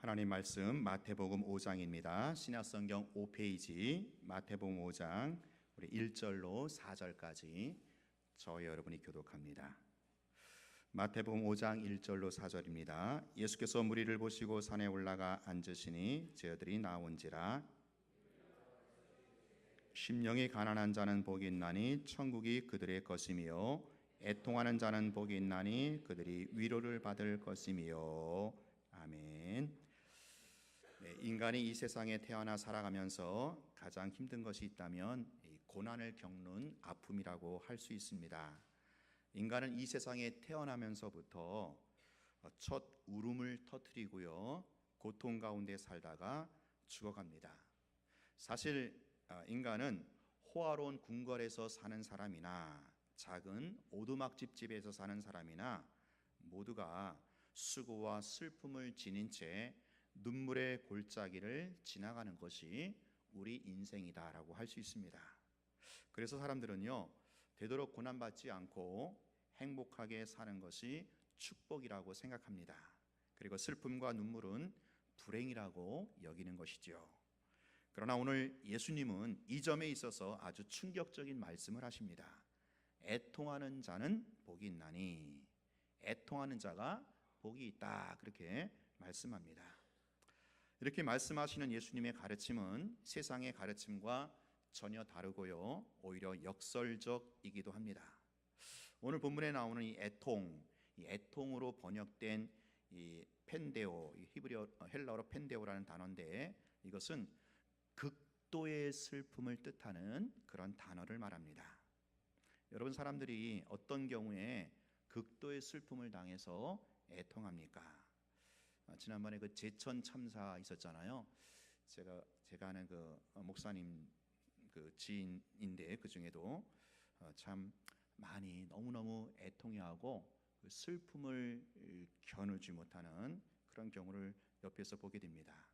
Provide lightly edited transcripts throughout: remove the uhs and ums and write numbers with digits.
하나님 말씀 마태복음 5장입니다. 신약성경 5페이지 마태복음 5장 우리 1절로 4절까지 저와 여러분이 교독합니다. 마태복음 5장 1절로 4절입니다. 예수께서 무리를 보시고 산에 올라가 앉으시니 제자들이 나온지라. 심령이 가난한 자는 복이 있나니 천국이 그들의 것이며 애통하는 자는 복이 있나니 그들이 위로를 받을 것이며. 아멘. 인간이 이 세상에 태어나 살아가면서 가장 힘든 것이 있다면 고난을 겪는 아픔이라고 할 수 있습니다. 인간은 이 세상에 태어나면서부터 첫 울음을 터뜨리고요, 고통 가운데 살다가 죽어갑니다. 사실 인간은 호화로운 궁궐에서 사는 사람이나 작은 오두막집 집에서 사는 사람이나 모두가 수고와 슬픔을 지닌 채 눈물의 골짜기를 지나가는 것이 우리 인생이다라고 할 수 있습니다. 그래서 사람들은요, 되도록 고난받지 않고 행복하게 사는 것이 축복이라고 생각합니다. 그리고 슬픔과 눈물은 불행이라고 여기는 것이죠. 그러나 오늘 예수님은 이 점에 있어서 아주 충격적인 말씀을 하십니다. 애통하는 자는 복이 있나니, 애통하는 자가 복이 있다, 그렇게 말씀합니다. 이렇게 말씀하시는 예수님의 가르침은 세상의 가르침과 전혀 다르고요, 오히려 역설적이기도 합니다. 오늘 본문에 나오는 이 애통으로 번역된 이 펜데오, 히브리어 헬라어로 펜데오라는 단어인데, 이것은 극도의 슬픔을 뜻하는 그런 단어를 말합니다. 여러분, 사람들이 어떤 경우에 극도의 슬픔을 당해서 애통합니까? 지난번에 그 제천 참사 있었잖아요. 제가 아는 그 목사님 그 지인인데, 그 중에도 참 많이 너무너무 애통해하고 그 슬픔을 겨누지 못하는 그런 경우를 옆에서 보게 됩니다.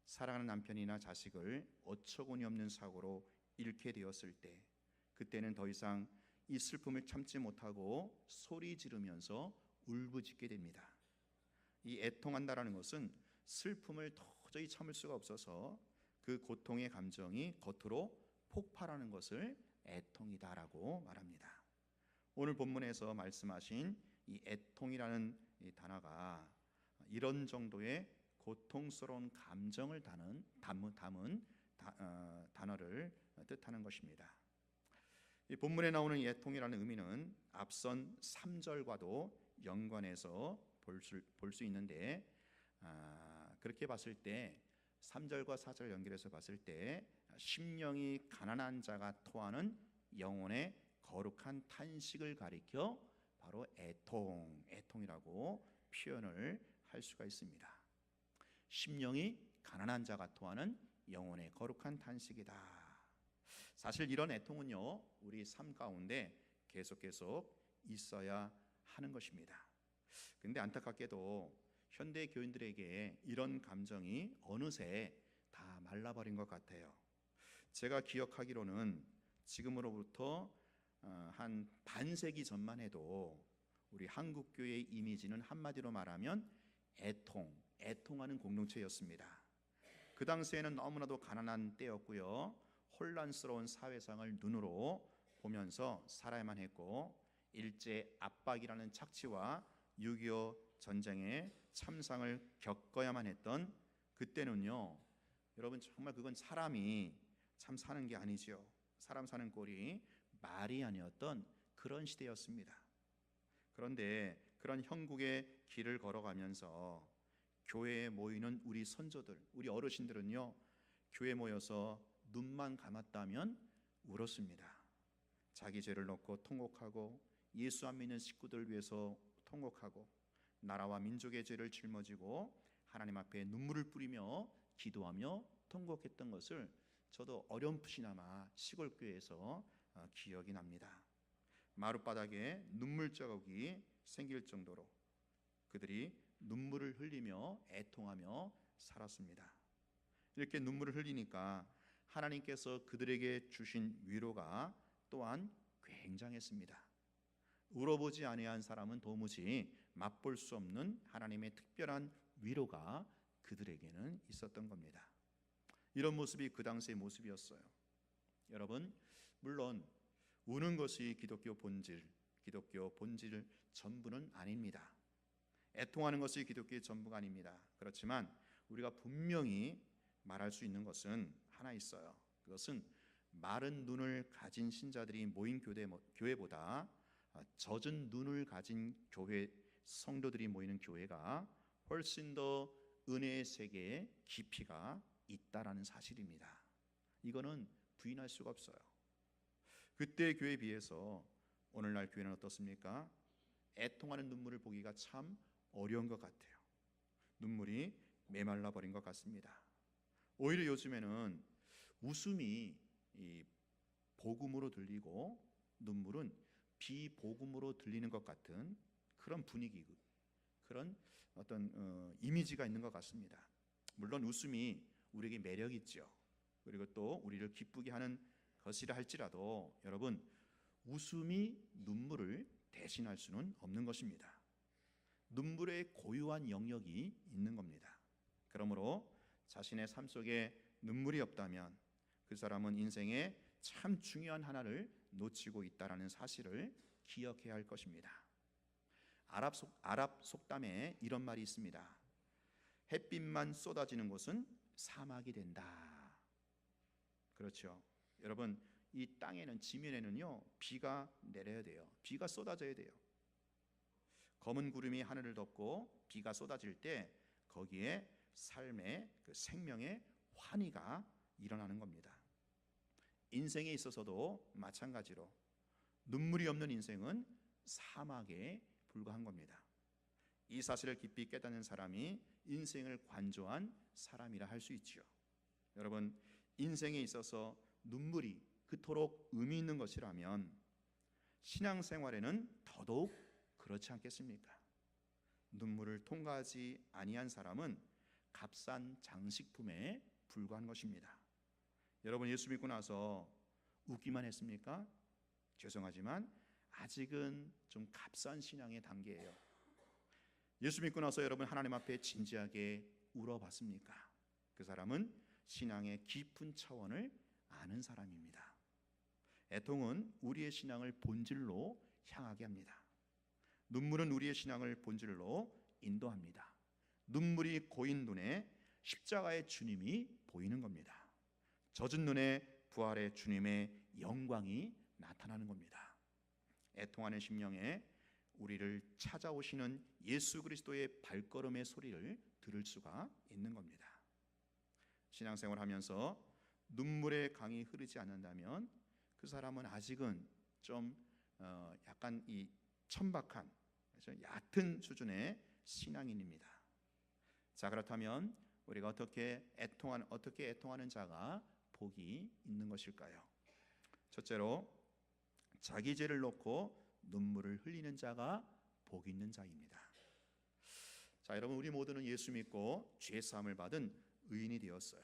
사랑하는 남편이나 자식을 어처구니 없는 사고로 잃게 되었을 때, 그때는 더 이상 이 슬픔을 참지 못하고 소리 지르면서 울부짖게 됩니다. 이 애통한다라는 것은 슬픔을 도저히 참을 수가 없어서 그 고통의 감정이 겉으로 폭발하는 것을 애통이다라고 말합니다. 오늘 본문에서 말씀하신 이 애통이라는 이 단어가 이런 정도의 고통스러운 감정을 담은 단어를 뜻하는 것입니다. 이 본문에 나오는 이 애통이라는 의미는 앞선 3절과도 연관해서 볼 수 있는데, 그렇게 봤을 때 3절과 4절 연결해서 봤을 때 심령이 가난한 자가 토하는 영혼의 거룩한 탄식을 가리켜 바로 애통이라고 표현을 할 수가 있습니다. 심령이 가난한 자가 토하는 영혼의 거룩한 탄식이다. 사실 이런 애통은요, 우리 삶 가운데 계속 있어야 하는 것입니다. 근데 안타깝게도 현대 교인들에게 이런 감정이 어느새 다 말라버린 것 같아요. 제가 기억하기로는 지금으로부터 한 반세기 전만 해도 우리 한국교회의 이미지는 한마디로 말하면 애통하는 공동체였습니다. 그 당시에는 너무나도 가난한 때였고요, 혼란스러운 사회상을 눈으로 보면서 살아야만 했고, 일제 압박이라는 착취와 6.25 전쟁의 참상을 겪어야만 했던 그때는요, 여러분 정말 그건 사람이 참 사는 게 아니죠. 사람 사는 꼴이 말이 아니었던 그런 시대였습니다. 그런데 그런 형국의 길을 걸어가면서 교회에 모이는 우리 선조들, 우리 어르신들은요, 교회에 모여서 눈만 감았다면 울었습니다. 자기 죄를 놓고 통곡하고, 예수 안 믿는 식구들을 위해서 통곡하고, 나라와 민족의 죄를 짊어지고 하나님 앞에 눈물을 뿌리며 기도하며 통곡했던 것을 저도 어렴풋이나마 시골 교회에서 기억이 납니다. 마룻바닥에 눈물 자국이 생길 정도로 그들이 눈물을 흘리며 애통하며 살았습니다. 이렇게 눈물을 흘리니까 하나님께서 그들에게 주신 위로가 또한 굉장했습니다. 울어보지 아니한 사람은 도무지 맛볼 수 없는 하나님의 특별한 위로가 그들에게는 있었던 겁니다. 이런 모습이 그 당시의 모습이었어요. 여러분, 물론 우는 것이 기독교 본질 전부는 아닙니다. 애통하는 것이 기독교의 전부가 아닙니다. 그렇지만 우리가 분명히 말할 수 있는 것은 하나 있어요. 그것은 마른 눈을 가진 신자들이 모인 교회보다 젖은 눈을 가진 교회 성도들이 모이는 교회가 훨씬 더 은혜의 세계에 깊이가 있다라는 사실입니다. 이거는 부인할 수가 없어요. 그때 교회에 비해서 오늘날 교회는 어떻습니까? 애통하는 눈물을 보기가 참 어려운 것 같아요. 눈물이 메말라 버린 것 같습니다. 오히려 요즘에는 웃음이 이 복음으로 들리고 눈물은 비복음으로 들리는 것 같은 그런 분위기, 그런 어떤 이미지가 있는 것 같습니다. 물론 웃음이 우리에게 매력이 있죠. 그리고 또 우리를 기쁘게 하는 것이라 할지라도 여러분, 웃음이 눈물을 대신할 수는 없는 것입니다. 눈물의 고유한 영역이 있는 겁니다. 그러므로 자신의 삶 속에 눈물이 없다면 그 사람은 인생에 참 중요한 하나를 놓치고 있다라는 사실을 기억해야 할 것입니다. 아랍 속담에 이런 말이 있습니다. 햇빛만 쏟아지는 곳은 사막이 된다. 그렇죠. 여러분, 이 땅에는, 지면에는요, 비가 내려야 돼요. 비가 쏟아져야 돼요. 검은 구름이 하늘을 덮고 비가 쏟아질 때 거기에 삶의 그 생명의 환희가 일어나는 겁니다. 인생에 있어서도 마찬가지로 눈물이 없는 인생은 사막에 불과한 겁니다. 이 사실을 깊이 깨닫는 사람이 인생을 관조한 사람이라 할 수 있지요. 여러분, 인생에 있어서 눈물이 그토록 의미 있는 것이라면 신앙생활에는 더더욱 그렇지 않겠습니까? 눈물을 통과하지 아니한 사람은 값싼 장식품에 불과한 것입니다. 여러분, 예수 믿고 나서 웃기만 했습니까? 죄송하지만 아직은 좀 값싼 신앙의 단계예요. 예수 믿고 나서 여러분 하나님 앞에 진지하게 울어봤습니까? 그 사람은 신앙의 깊은 차원을 아는 사람입니다. 애통은 우리의 신앙을 본질로 향하게 합니다. 눈물은 우리의 신앙을 본질로 인도합니다. 눈물이 고인 눈에 십자가의 주님이 보이는 겁니다. 젖은 눈에 부활의 주님의 영광이 나타나는 겁니다. 애통하는 심령에 우리를 찾아오시는 예수 그리스도의 발걸음의 소리를 들을 수가 있는 겁니다. 신앙생활하면서 눈물의 강이 흐르지 않는다면 그 사람은 아직은 좀 약간 이 천박한, 얕은 수준의 신앙인입니다. 자, 그렇다면 우리가 어떻게 애통하는 자가 복이 있는 것일까요? 첫째로, 자기 죄를 놓고 눈물을 흘리는 자가 복 있는 자입니다. 자, 여러분, 우리 모두는 예수 믿고 죄 사함을 받은 의인이 되었어요.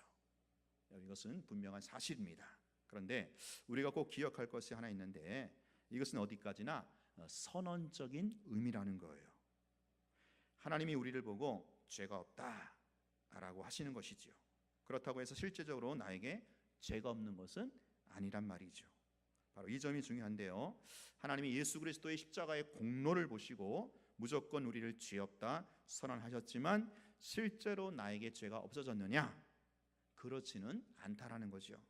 이것은 분명한 사실입니다. 그런데 우리가 꼭 기억할 것이 하나 있는데 이것은 어디까지나 선언적인 의미라는 거예요. 하나님이 우리를 보고 죄가 없다라고 하시는 것이지요. 그렇다고 해서 실제적으로 나에게 죄가 없는 것은 아니란 말이죠. 바로 이 점이 중요한데요. 하나님이 예수 그리스도의 십자가의 공로를 보시고 무조건 우리를 죄 없다 선언하셨지만 실제로 나에게 죄가 없어졌느냐? 그렇지는 않다라는 거죠.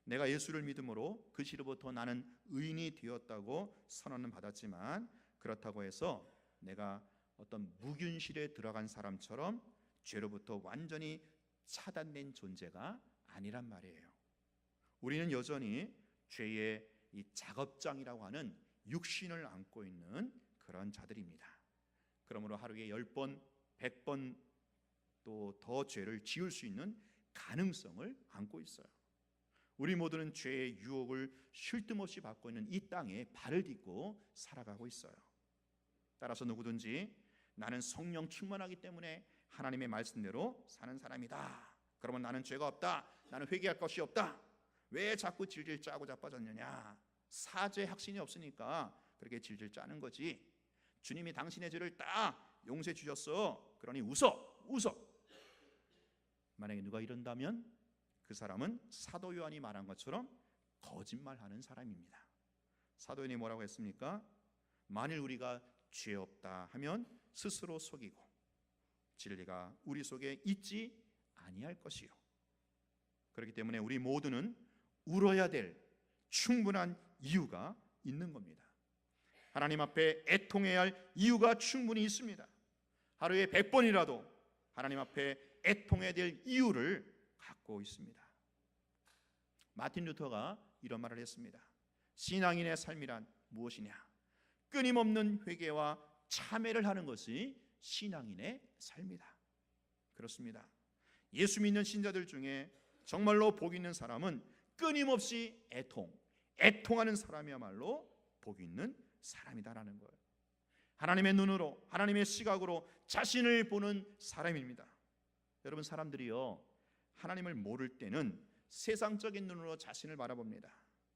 내가 예수를 믿음으로 그 시로부터 나는 의인이 되었다고 선언은 받았지만 그렇다고 해서 내가 어떤 무균실에 들어간 사람처럼 죄로부터 완전히 차단된 존재가 아니란 말이에요. 우리는 여전히 죄의 이 작업장이라고 하는 육신을 안고 있는 그런 자들입니다. 그러므로 하루에 10번, 100번 또 더 죄를 지을 수 있는 가능성을 안고 있어요. 우리 모두는 죄의 유혹을 쉴 틈 없이 받고 있는 이 땅에 발을 딛고 살아가고 있어요. 따라서 누구든지 나는 성령 충만하기 때문에 하나님의 말씀대로 사는 사람이다. 그러면 나는 죄가 없다. 나는 회개할 것이 없다. 왜 자꾸 질질 짜고 자빠졌느냐? 사죄 확신이 없으니까 그렇게 질질 짜는 거지. 주님이 당신의 죄를 다 용서해 주셨어. 그러니 웃어. 만약에 누가 이런다면 그 사람은 사도 요한이 말한 것처럼 거짓말하는 사람입니다. 사도 요한이 뭐라고 했습니까? 만일 우리가 죄 없다 하면 스스로 속이고 진리가 우리 속에 있지 아니할 것이요. 그렇기 때문에 우리 모두는 울어야 될 충분한 이유가 있는 겁니다. 하나님 앞에 애통해야 할 이유가 충분히 있습니다. 하루에 100번이라도 하나님 앞에 애통해야 될 이유를 갖고 있습니다. 마틴 루터가 이런 말을 했습니다. 신앙인의 삶이란 무엇이냐? 끊임없는 회개와 참회를 하는 것이 신앙인의 삶이다. 그렇습니다. 예수 믿는 신자들 중에 정말로 복 있는 사람은 끊임없이 애통하는 사람이야말로 복 있는 사람이다라는 거예요. 하나님의 눈으로, 하나님의 시각으로 자신을 보는 사람입니다. 여러분, 사람들이요, 하나님을 모를 때는 세상적인 눈으로 자신을 바라봅니다.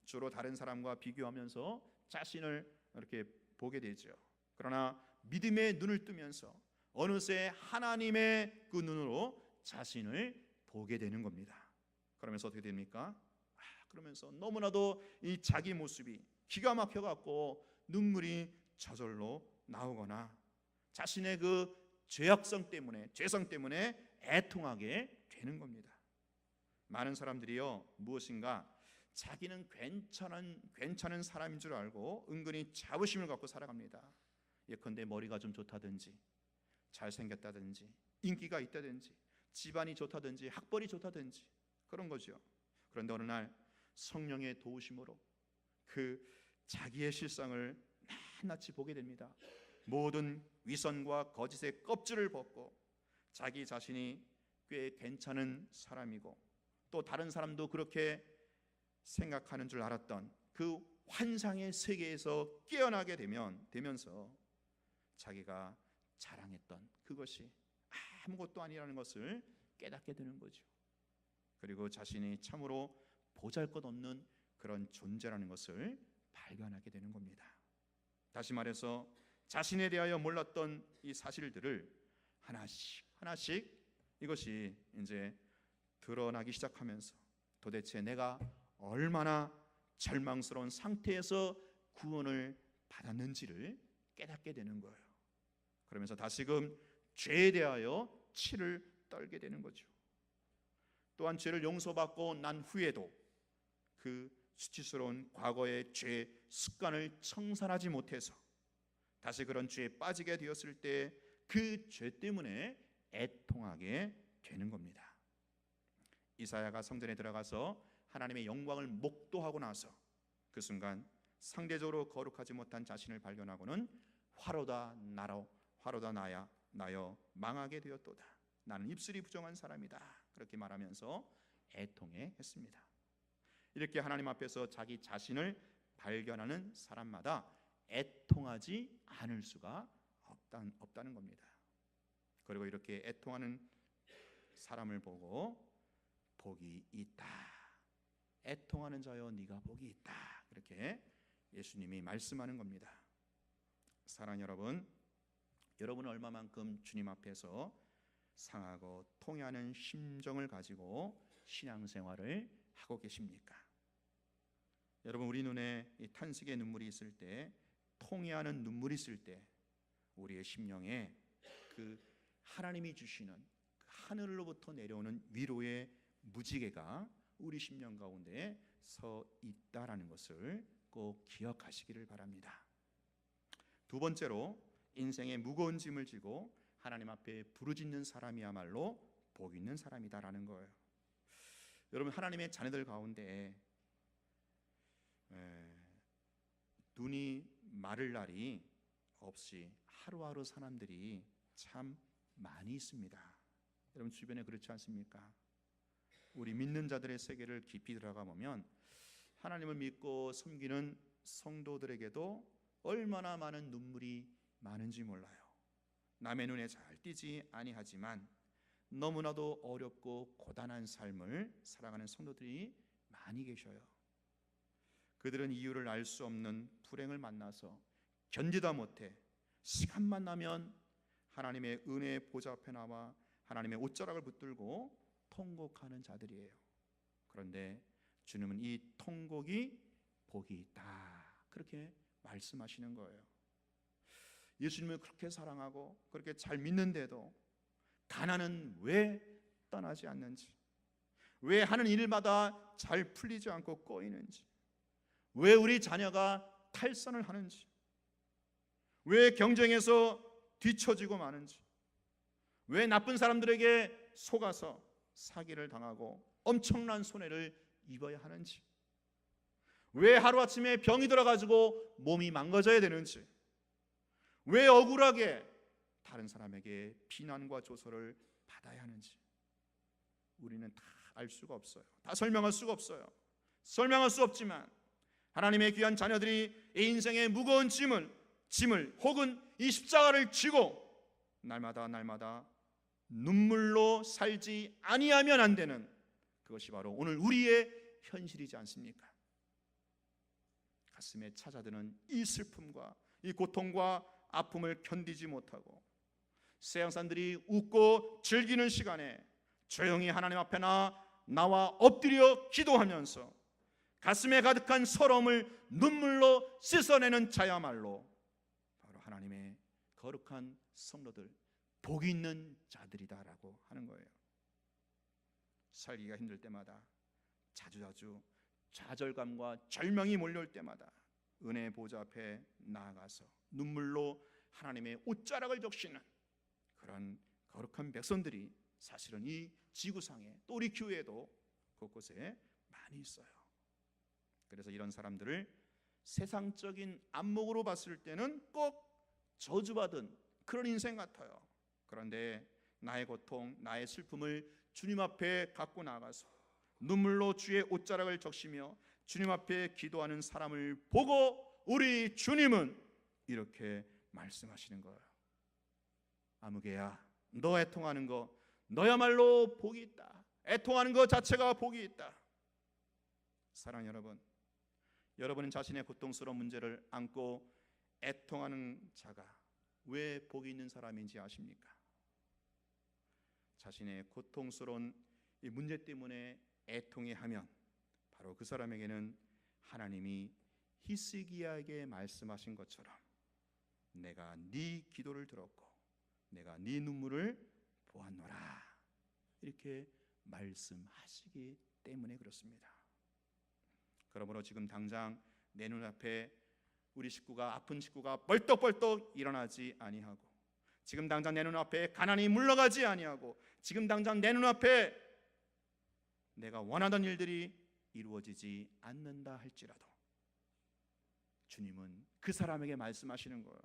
주로 다른 사람과 비교하면서 자신을 이렇게 보게 되죠. 그러나 믿음의 눈을 뜨면서 어느새 하나님의 그 눈으로 자신을 보게 되는 겁니다. 그러면서 어떻게 됩니까? 그러면서 너무나도 이 자기 모습이 기가 막혀 갖고 눈물이 저절로 나오거나 자신의 그 죄성 때문에 애통하게 되는 겁니다. 많은 사람들이요, 무엇인가 자기는 괜찮은 사람인 줄 알고 은근히 자부심을 갖고 살아갑니다. 예컨대 머리가 좀 좋다든지 잘생겼다든지 인기가 있다든지 집안이 좋다든지 학벌이 좋다든지 그런 거죠. 그런데 어느 날 성령의 도우심으로 그 자기의 실상을 낱낱이 보게 됩니다. 모든 위선과 거짓의 껍질을 벗고 자기 자신이 꽤 괜찮은 사람이고 또 다른 사람도 그렇게 생각하는 줄 알았던 그 환상의 세계에서 깨어나게 되면서 자기가 자랑했던 그것이 아무것도 아니라는 것을 깨닫게 되는 거죠. 그리고 자신이 참으로 보잘것없는 그런 존재라는 것을 발견하게 되는 겁니다. 다시 말해서 자신에 대하여 몰랐던 이 사실들을 하나씩 이것이 이제 드러나기 시작하면서 도대체 내가 얼마나 절망스러운 상태에서 구원을 받았는지를 깨닫게 되는 거예요. 그러면서 다시금 죄에 대하여 치를 떨게 되는 거죠. 또한 죄를 용서받고 난 후에도 그 수치스러운 과거의 죄 습관을 청산하지 못해서 다시 그런 죄에 빠지게 되었을 때 그 죄 때문에 애통하게 되는 겁니다. 이사야가 성전에 들어가서 하나님의 영광을 목도하고 나서 그 순간 상대적으로 거룩하지 못한 자신을 발견하고는 화로다 나여 망하게 되었도다. 나는 입술이 부정한 사람이다. 그렇게 말하면서 애통해 했습니다. 이렇게 하나님 앞에서 자기 자신을 발견하는 사람마다 애통하지 않을 수가 없다는 겁니다. 그리고 이렇게 애통하는 사람을 보고 복이 있다. 애통하는 자여 네가 복이 있다. 이렇게 예수님이 말씀하는 겁니다. 사랑하는 여러분, 여러분은 얼마만큼 주님 앞에서 상하고 통해하는 심정을 가지고 신앙생활을 하고 계십니까? 여러분, 우리 눈에 이 탄식의 눈물이 있을 때, 통해하는 눈물이 있을 때 우리의 심령에 그 하나님이 주시는 그 하늘로부터 내려오는 위로의 무지개가 우리 심령 가운데 서 있다라는 것을 꼭 기억하시기를 바랍니다. 두 번째로, 인생의 무거운 짐을 지고 하나님 앞에 부르짖는 사람이야말로 복 있는 사람이다라는 거예요. 여러분, 하나님의 자녀들 가운데 눈이 마를 날이 없이 하루하루 사람들이 참 많이 있습니다. 여러분 주변에 그렇지 않습니까? 우리 믿는 자들의 세계를 깊이 들어가 보면 하나님을 믿고 섬기는 성도들에게도 얼마나 많은 눈물이 많은지 몰라요. 남의 눈에 잘 띄지 아니하지만 너무나도 어렵고 고단한 삶을 살아가는 성도들이 많이 계셔요. 그들은 이유를 알 수 없는 불행을 만나서 견디다 못해 시간만 나면 하나님의 은혜의 보좌 앞에 나와 하나님의 옷자락을 붙들고 통곡하는 자들이에요. 그런데 주님은 이 통곡이 복이 있다, 그렇게 말씀하시는 거예요. 예수님을 그렇게 사랑하고 그렇게 잘 믿는데도 가난은 왜 떠나지 않는지, 왜 하는 일마다 잘 풀리지 않고 꼬이는지, 왜 우리 자녀가 탈선을 하는지, 왜 경쟁에서 뒤처지고 마는지, 왜 나쁜 사람들에게 속아서 사기를 당하고 엄청난 손해를 입어야 하는지, 왜 하루아침에 병이 들어가지고 몸이 망가져야 되는지, 왜 억울하게 다른 사람에게 비난과 조소를 받아야 하는지 우리는 다 알 수가 없어요. 다 설명할 수가 없어요. 설명할 수 없지만 하나님의 귀한 자녀들이 이 인생의 무거운 짐을 혹은 이 십자가를 지고 날마다 눈물로 살지 아니하면 안 되는, 그것이 바로 오늘 우리의 현실이지 않습니까? 가슴에 찾아드는 이 슬픔과 이 고통과 아픔을 견디지 못하고 세상 사람들이 웃고 즐기는 시간에 조용히 하나님 앞에 나와 엎드려 기도하면서 가슴에 가득한 서러움을 눈물로 씻어내는 자야말로 바로 하나님의 거룩한 성도들, 복이 있는 자들이다라고 하는 거예요. 살기가 힘들 때마다, 자주자주 좌절감과 절망이 몰려올 때마다 은혜의 보좌 앞에 나아가서 눈물로 하나님의 옷자락을 적시는 그런 거룩한 백성들이 사실은 이 지구상에, 또 우리 교회에도 곳곳에 많이 있어요. 그래서 이런 사람들을 세상적인 안목으로 봤을 때는 꼭 저주받은 그런 인생 같아요. 그런데 나의 고통, 나의 슬픔을 주님 앞에 갖고 나가서 눈물로 주의 옷자락을 적시며 주님 앞에 기도하는 사람을 보고 우리 주님은 이렇게 말씀하시는 거예요. 아무개야, 너 애통하는 거 너야말로 복이 있다. 애통하는 것 자체가 복이 있다. 사랑하는 여러분, 여러분은 자신의 고통스러운 문제를 안고 애통하는 자가 왜 복이 있는 사람인지 아십니까? 자신의 고통스러운 이 문제 때문에 애통해하면 바로 그 사람에게는 하나님이 히스기야에게 말씀하신 것처럼 내가 네 기도를 들었고 내가 네 눈물을 보았노라, 이렇게 말씀하시기 때문에 그렇습니다. 그러므로 지금 당장 내 눈앞에 우리 식구가, 아픈 식구가 벌떡벌떡 일어나지 아니하고, 지금 당장 내 눈앞에 가난이 물러가지 아니하고, 지금 당장 내 눈앞에 내가 원하던 일들이 이루어지지 않는다 할지라도 주님은 그 사람에게 말씀하시는 거예요.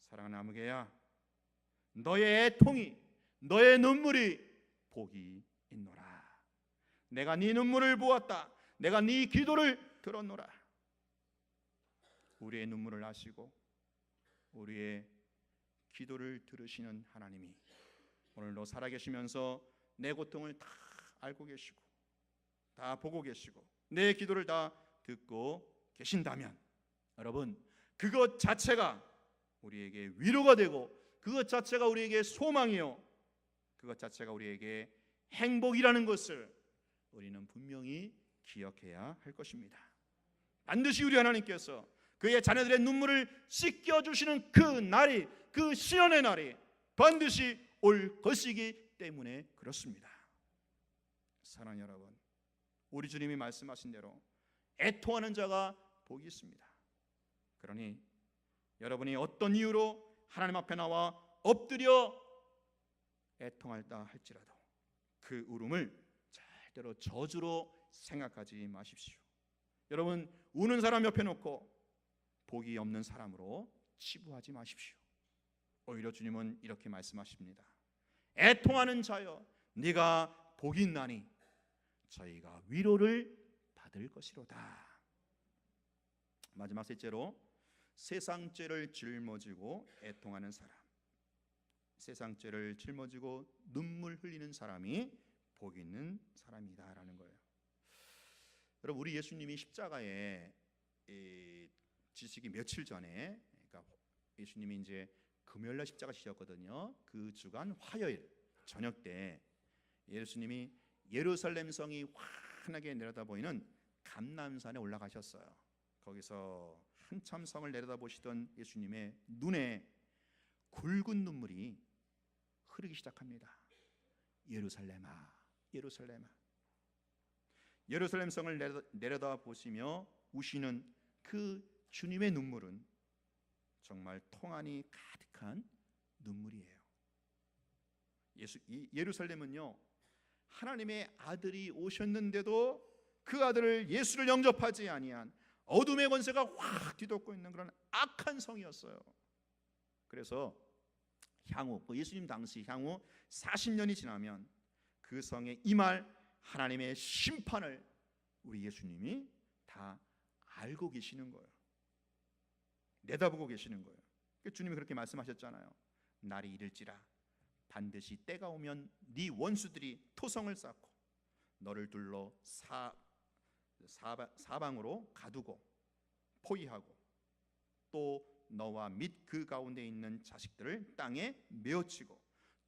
사랑하는 아무개야, 너의 애통이, 너의 눈물이 복이 있노라. 내가 네 눈물을 보았다. 내가 네 기도를 들었노라. 우리의 눈물을 아시고 우리의 기도를 들으시는 하나님이 오늘도 살아계시면서 내 고통을 다 알고 계시고 다 보고 계시고 내 기도를 다 듣고 계신다면 여러분, 그것 자체가 우리에게 위로가 되고 그것 자체가 우리에게 소망이요, 그것 자체가 우리에게 행복이라는 것을 우리는 분명히 기억해야 할 것입니다. 반드시 우리 하나님께서 그의 자녀들의 눈물을 씻겨주시는 그 날이, 그 시연의 날이 반드시 올 것이기 때문에 그렇습니다. 사랑하는 여러분, 우리 주님이 말씀하신 대로 애통하는 자가 복이 있습니다. 그러니 여러분이 어떤 이유로 하나님 앞에 나와 엎드려 애통할다 할지라도 그 울음을 절대로 저주로 생각하지 마십시오. 여러분, 우는 사람 옆에 놓고 복이 없는 사람으로 치부하지 마십시오. 오히려 주님은 이렇게 말씀하십니다. 애통하는 자여, 네가 복이 있나니 저희가 위로를 받을 것이로다. 마지막 셋째로, 세상 죄를 짊어지고 애통하는 사람, 세상 죄를 짊어지고 눈물 흘리는 사람이 복 있는 사람이다라는 거예요. 여러분, 우리 예수님이 십자가에 지시기 며칠 전에, 그러니까 예수님이 이제 금요일날 십자가 지셨거든요. 그 주간 화요일 저녁 때 예수님이 예루살렘 성이 환하게 내려다 보이는 감람산에 올라가셨어요. 거기서 한참 성을 내려다보시던 예수님의 눈에 굵은 눈물이 흐르기 시작합니다. 예루살렘아, 예루살렘아. 예루살렘 성을 내려다보시며 우시는 그 주님의 눈물은 정말 통안이 가득한 눈물이에요. 예루살렘은요, 하나님의 아들이 오셨는데도 그 아들을 예수를 영접하지 아니한 어둠의 권세가 확 뒤덮고 있는 그런 악한 성이었어요. 그래서 향후 예수님 당시 향후 40년이 지나면 그 성에 임할 하나님의 심판을 우리 예수님이 다 알고 계시는 거예요. 내다보고 계시는 거예요. 주님이 그렇게 말씀하셨잖아요. 날이 이를지라 반드시 때가 오면 네 원수들이 토성을 쌓고 너를 둘러 사방으로 가두고 포위하고 또 너와 및 그 가운데 있는 자식들을 땅에 메어치고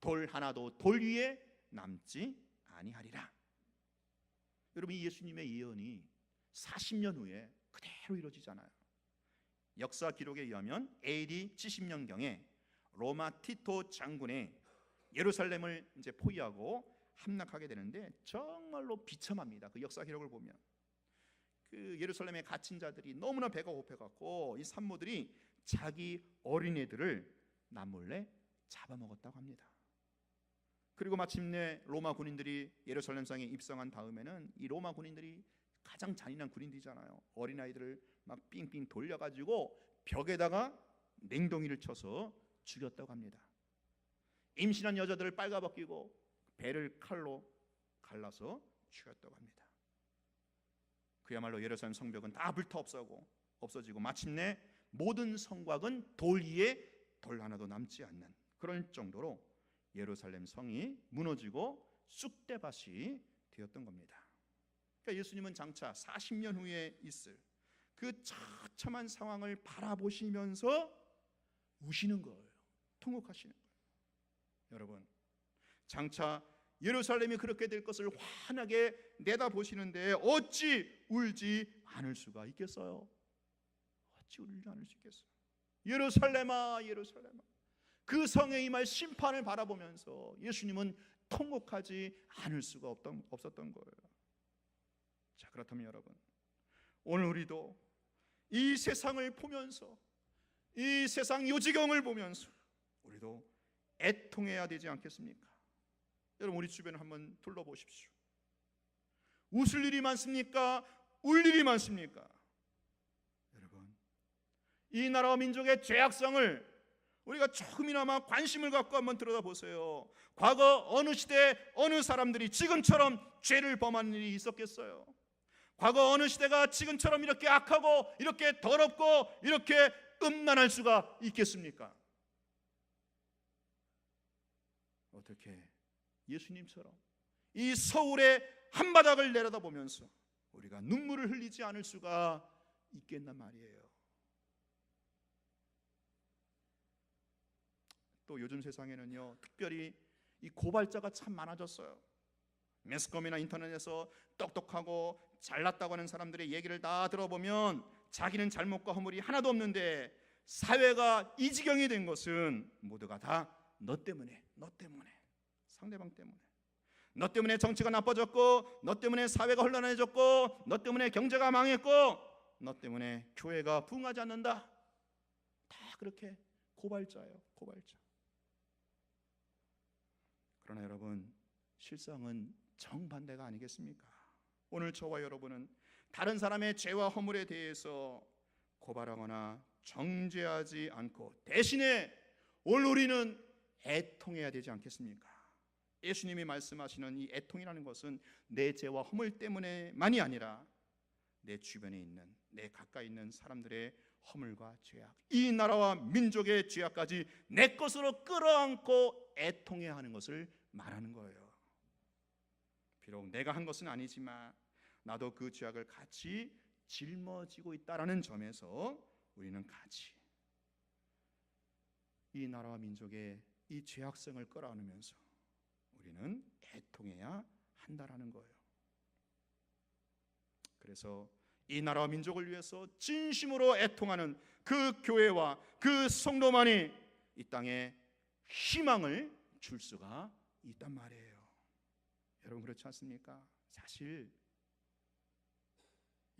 돌 하나도 돌 위에 남지 아니하리라. 여러분, 이 예수님의 예언이 40년 후에 그대로 이루어지잖아요. 역사 기록에 의하면 AD 70년경에 로마 티토 장군이 예루살렘을 이제 포위하고 함락하게 되는데 정말로 비참합니다. 그 역사 기록을 보면 그 예루살렘에 갇힌 자들이 너무나 배가 고파갖고 이 산모들이 자기 어린애들을 남몰래 잡아먹었다고 합니다. 그리고 마침내 로마 군인들이 예루살렘 성에 입성한 다음에는 이 로마 군인들이 가장 잔인한 군인들이잖아요. 어린아이들을 막 삥삥 돌려가지고 벽에다가 냉동이를 쳐서 죽였다고 합니다. 임신한 여자들을 빨가벗기고 배를 칼로 갈라서 죽였다고 합니다. 그야말로 예루살렘 성벽은 다 불타 없어지고 마침내 모든 성곽은 돌 위에 돌 하나도 남지 않는 그럴 정도로 예루살렘 성이 무너지고 쑥대밭이 되었던 겁니다. 그러니까 예수님은 장차 40년 후에 있을 그 처참한 상황을 바라보시면서 우시는 거예요. 통곡하시는 거예요. 여러분, 장차 예루살렘이 그렇게 될 것을 환하게 내다보시는데 어찌 울지 않을 수가 있겠어요? 어찌 울지 않을 수 있겠어요? 예루살렘아, 예루살렘아. 그 성에 임할 심판을 바라보면서 예수님은 통곡하지 않을 수가 없었던 거예요. 자, 그렇다면 여러분, 오늘 우리도 이 세상을 보면서 이 세상 요지경을 보면서 우리도 애통해야 되지 않겠습니까? 여러분, 우리 주변을 한번 둘러보십시오. 웃을 일이 많습니까? 울 일이 많습니까? 여러분, 이 나라와 민족의 죄악성을 우리가 조금이나마 관심을 갖고 한번 들여다보세요. 과거 어느 시대 어느 사람들이 지금처럼 죄를 범하는 일이 있었겠어요? 과거 어느 시대가 지금처럼 이렇게 악하고 이렇게 더럽고 이렇게 음란할 수가 있겠습니까? 어떻게 예수님처럼 이 서울의 한바닥을 내려다보면서 우리가 눈물을 흘리지 않을 수가 있겠단 말이에요. 또 요즘 세상에는요, 특별히 이 고발자가 참 많아졌어요. 매스컴이나 인터넷에서 똑똑하고 잘났다고 하는 사람들의 얘기를 다 들어보면 자기는 잘못과 허물이 하나도 없는데 사회가 이 지경이 된 것은 모두가 다 너 때문에, 상대방 때문에, 너 때문에 정치가 나빠졌고, 너 때문에 사회가 혼란해졌고, 너 때문에 경제가 망했고, 너 때문에 교회가 부흥하지 않는다. 다 그렇게 고발자예요, 고발자. 그러나 여러분, 실상은 정반대가 아니겠습니까? 오늘 저와 여러분은 다른 사람의 죄와 허물에 대해서 고발하거나 정죄하지 않고 대신에 오늘 우리는 애통해야 되지 않겠습니까? 예수님이 말씀하시는 이 애통이라는 것은 내 죄와 허물 때문에만이 아니라 내 주변에 있는, 내 가까이 있는 사람들의 허물과 죄악, 이 나라와 민족의 죄악까지 내 것으로 끌어안고 애통해야 하는 것을 말하는 거예요. 비록 내가 한 것은 아니지만 나도 그 죄악을 같이 짊어지고 있다라는 점에서 우리는 같이 이 나라와 민족의 이 죄악성을 끌어안으면서 우리는 애통해야 한다라는 거예요. 그래서 이 나라와 민족을 위해서 진심으로 애통하는 그 교회와 그 성도만이 이 땅에 희망을 줄 수가 있단 말이에요. 여러분 그렇지 않습니까? 사실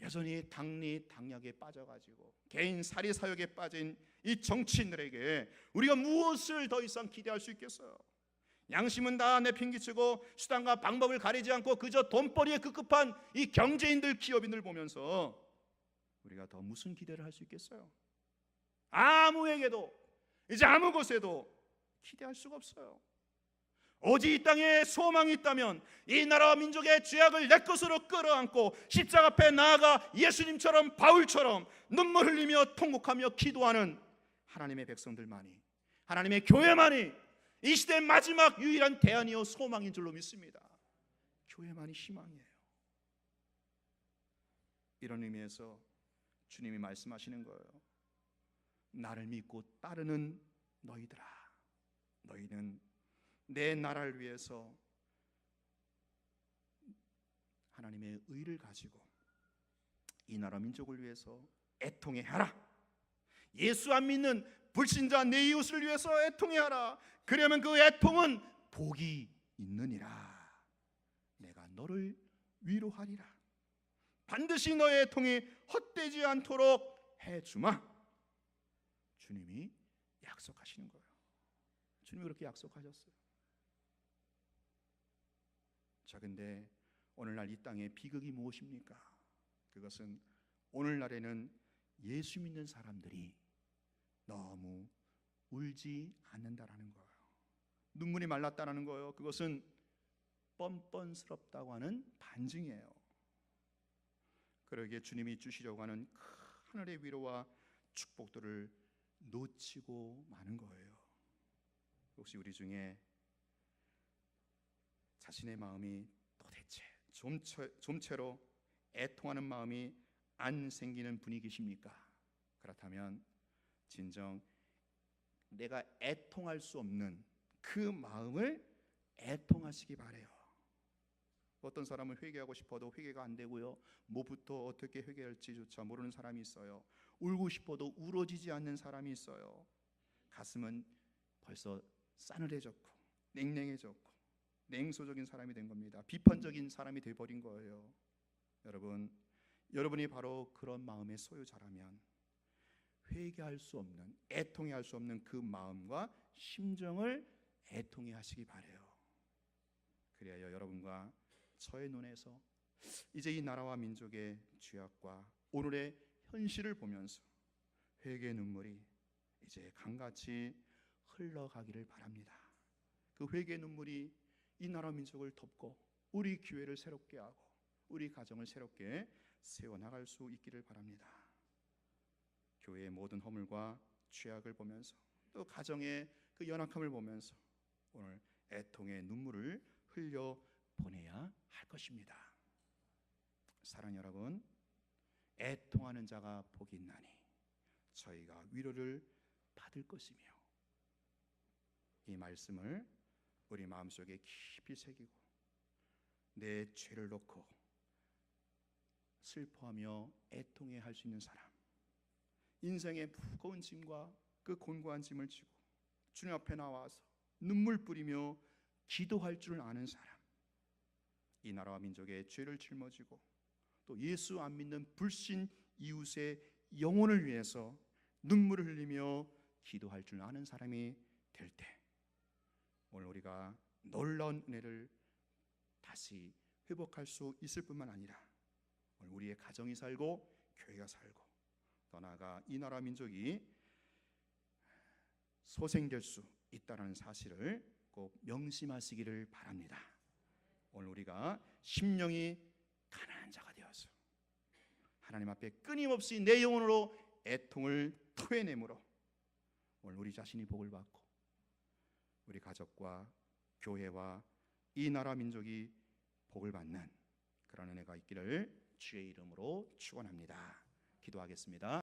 여전히 당리당략에 빠져가지고 개인 사리사욕에 빠진 이 정치인들에게 우리가 무엇을 더 이상 기대할 수 있겠어요? 양심은 다 내팽개치고 수단과 방법을 가리지 않고 그저 돈벌이에 급급한 이 경제인들, 기업인들 보면서 우리가 더 무슨 기대를 할 수 있겠어요? 아무에게도, 이제 아무 곳에도 기대할 수가 없어요. 오직 이 땅에 소망이 있다면 이 나라와 민족의 죄악을 내 것으로 끌어안고 십자가 앞에 나아가 예수님처럼, 바울처럼 눈물 흘리며 통곡하며 기도하는 하나님의 백성들만이, 하나님의 교회만이 이 시대의 마지막 유일한 대안이요 소망인 줄로 믿습니다. 교회만이 희망이에요. 이런 의미에서 주님이 말씀하시는 거예요. 나를 믿고 따르는 너희들아, 너희는 내 나라를 위해서 하나님의 의를 가지고 이 나라 민족을 위해서 애통해 하라. 예수 안 믿는 불신자 내 이웃을 위해서 애통해 하라. 그러면 그 애통은 복이 있느니라. 내가 너를 위로하리라. 반드시 너의 애통이 헛되지 않도록 해주마. 주님이 약속하시는 거예요. 주님이 그렇게 약속하셨어요. 자, 근데 오늘날 이 땅의 비극이 무엇입니까? 그것은 오늘날에는 예수 믿는 사람들이 너무 울지 않는다라는 거예요. 눈물이 말랐다라는 거예요. 그것은 뻔뻔스럽다고 하는 반증이에요. 그러기에 주님이 주시려고 하는 하늘의 위로와 축복들을 놓치고 마는 거예요. 혹시 우리 중에 자신의 마음이 도대체 좀채로 애통하는 마음이 안 생기는 분이 계십니까? 그렇다면 진정 내가 애통할 수 없는 그 마음을 애통하시기 바래요. 어떤 사람은 회개하고 싶어도 회개가 안 되고요, 뭐부터 어떻게 회개할지조차 모르는 사람이 있어요. 울고 싶어도 울어지지 않는 사람이 있어요. 가슴은 벌써 싸늘해졌고 냉랭해졌고 냉소적인 사람이 된 겁니다. 비판적인 사람이 되어버린 거예요. 여러분이 바로 그런 마음의 소유자라면 회개할 수 없는, 애통해 할 수 없는 그 마음과 심정을 애통해 하시기 바래요. 그래야 여러분과 저의 눈에서 이제 이 나라와 민족의 죄악과 오늘의 현실을 보면서 회개의 눈물이 이제 강같이 흘러가기를 바랍니다. 그 회개의 눈물이 이 나라 민족을 덮고 우리 교회를 새롭게 하고 우리 가정을 새롭게 세워나갈 수 있기를 바랍니다. 교회의 모든 허물과 죄악을 보면서 또 가정의 그 연약함을 보면서 오늘 애통의 눈물을 흘려보내야 할 것입니다. 사랑하는 여러분, 애통하는 자가 복이 있나니 저희가 위로를 받을 것이며, 이 말씀을 우리 마음속에 깊이 새기고 내 죄를 놓고 슬퍼하며 애통해 할 수 있는 사람, 인생의 무거운 짐과 그 곤고한 짐을 지고 주님 앞에 나와서 눈물 뿌리며 기도할 줄 아는 사람, 이 나라와 민족의 죄를 짊어지고 또 예수 안 믿는 불신 이웃의 영혼을 위해서 눈물을 흘리며 기도할 줄 아는 사람이 될 때 오늘 우리가 놀라운 은혜를 다시 회복할 수 있을 뿐만 아니라 오늘 우리의 가정이 살고 교회가 살고 더 나아가 이 나라 민족이 소생될 수 있다는 사실을 꼭 명심하시기를 바랍니다. 오늘 우리가 심령이 가난한 자가 되어서 하나님 앞에 끊임없이 내 영혼으로 애통을 토해내므로 오늘 우리 자신이 복을 받고 우리 가족과 교회와 이 나라 민족이 복을 받는 그런 은혜가 있기를 주의 이름으로 축원합니다. 기도하겠습니다.